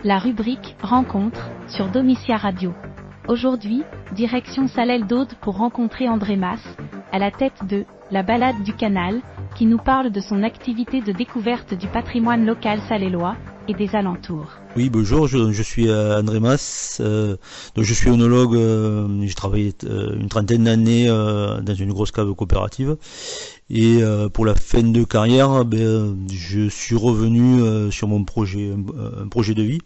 la rubrique Rencontre sur Domitia Radio. Aujourd'hui, direction Salelles d'Aude pour rencontrer André Mas, à la tête de La Balade du Canal, qui nous parle de son activité de découverte du patrimoine local salellois et des alentours. Oui, bonjour, je suis André Mas, donc je suis œnologue, j'ai travaillé une trentaine d'années dans une grosse cave coopérative et pour la fin de carrière, je suis revenu sur mon projet, un projet de vie,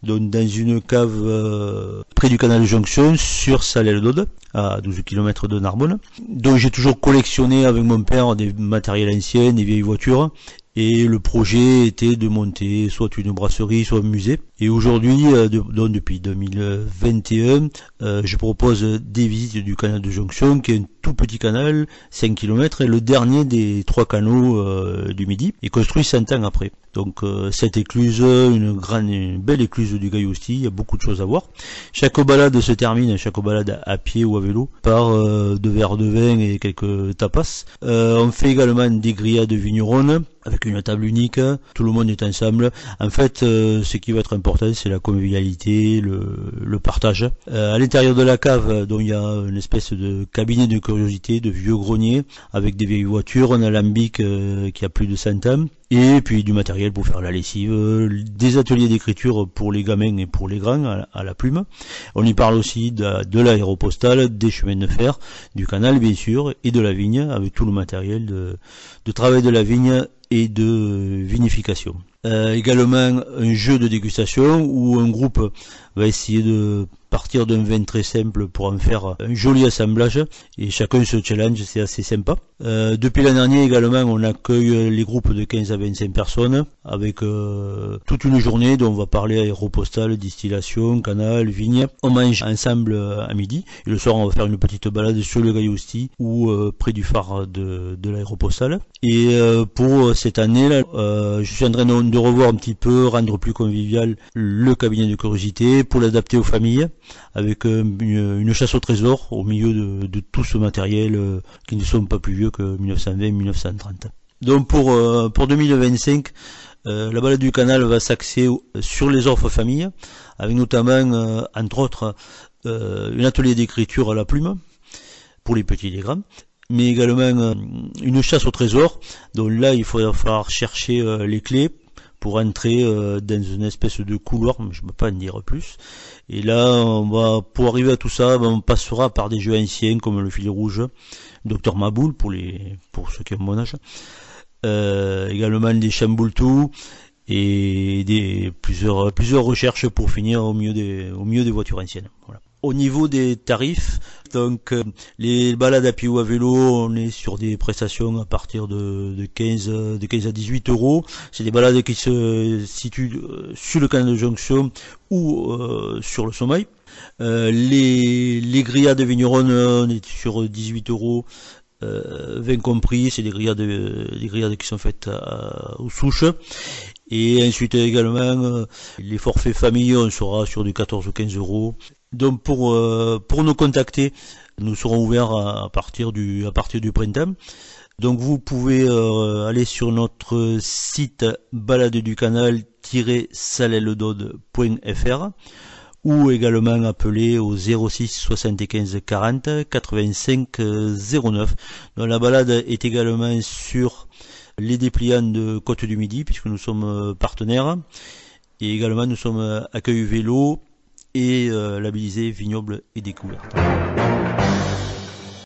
donc dans une cave près du canal de Jonction sur Salelles d'Aude, à 12 km de Narbonne. Donc j'ai toujours collectionné avec mon père des matériels anciens, des vieilles voitures. Et le projet était de monter soit une brasserie, soit un musée. Et aujourd'hui, donc depuis 2021, je propose des visites du canal de Jonction, qui est un tout petit canal, 5 km, et le dernier des 3 canaux du Midi, et construit 100 ans après. Donc cette écluse, une belle écluse du Gaillousti, il y a beaucoup de choses à voir. Chaque balade se termine, chaque balade à pied ou à vélo, par 2 verres de vin et quelques tapas. On fait également des grillades vigneronnes, avec une table unique, tout le monde est ensemble. En fait, ce qui va être important, c'est la convivialité, le partage. À l'intérieur de la cave, donc il y a une espèce de cabinet de curiosité, de vieux grenier, avec des vieilles voitures, un alambic qui a plus de 100 ans, et puis du matériel pour faire la lessive, des ateliers d'écriture pour les gamins et pour les grands à la plume. On y parle aussi de l'aéropostale, des chemins de fer, du canal bien sûr, et de la vigne, avec tout le matériel de travail de la vigne et de vinification. Également un jeu de dégustation où un groupe va essayer de partir d'un vin très simple pour en faire un joli assemblage, et chacun se challenge, c'est assez sympa. Depuis l'an dernier également, on accueille les groupes de 15 à 25 personnes avec toute une journée dont on va parler aéropostale, distillation, canal, vigne. On mange ensemble à midi et le soir on va faire une petite balade sur le Gaillousti ou près du phare de l'aéropostale. Et pour cette année-là, je suis en train de revoir un petit peu, rendre plus convivial le cabinet de curiosité pour l'adapter aux familles, avec une chasse au trésor au milieu de tout ce matériel qui ne sont pas plus vieux que 1920-1930. Donc pour 2025, la balade du canal va s'axer sur les offres familles, avec notamment, entre autres, un atelier d'écriture à la plume, pour les petits et les grands, mais également une chasse au trésor. Donc là, il va falloir chercher les clés pour entrer dans une espèce de couloir, mais je ne peux pas en dire plus. Et là, pour arriver à tout ça, on passera par des jeux anciens comme le fil rouge, Docteur Maboul pour ceux qui ont mon âge, également des chamboultou et plusieurs recherches pour finir au milieu des voitures anciennes. Voilà. Au niveau des tarifs, donc les balades à pied ou à vélo, on est sur des prestations à partir de 15 à 18 euros. C'est des balades qui se situent sur le canal de Jonction ou sur le sommeil. Les grillades vigneronnes, on est sur 18 euros. 20 compris, c'est des grillades qui sont faites aux souches. Et ensuite également les forfaits famille, on sera sur du 14 ou 15 euros. Donc pour nous contacter, nous serons ouverts à partir du printemps. Donc vous pouvez aller sur notre site baladeducanal-salelledaude.fr ou également appeler au 06 75 40 85 09. Donc la balade est également sur les dépliants de Côte du Midi, puisque nous sommes partenaires, et également nous sommes accueil vélo et labellisé vignoble et découverte.